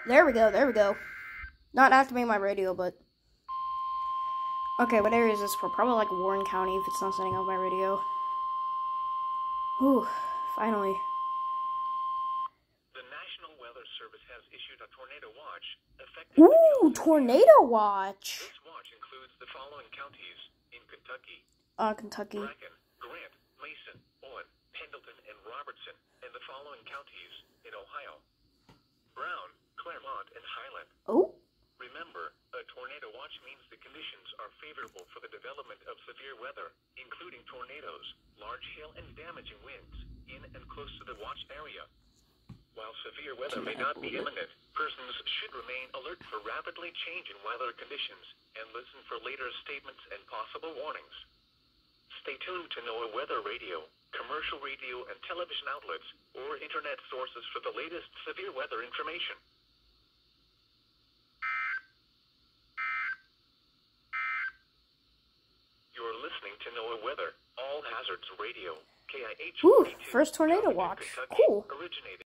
There we go, there we go. Not activating my radio, but... Okay, what area is this for? Probably like Warren County if it's not setting up my radio. Whew, finally. The National Weather Service has issued a tornado watch effective... Ooh, tornado watch! This watch includes the following counties in Kentucky. Kentucky. Bracken, Grant, Mason, Owen, Pendleton, and Robertson, and the following counties in Ohio. Brown, Claremont, and Highland. Oh. Remember, a tornado watch means the conditions are favorable for the development of severe weather, including tornadoes, large hail, and damaging winds in and close to the watch area. While severe weather may not be imminent, persons should remain alert for rapidly changing weather conditions and listen for later statements and possible warnings. Stay tuned to NOAA Weather Radio, commercial radio and television outlets, or internet sources for the latest severe weather information. You're listening to NOAA Weather, All Hazards Radio, KIH. Ooh, first tornado watch. Cool. Originated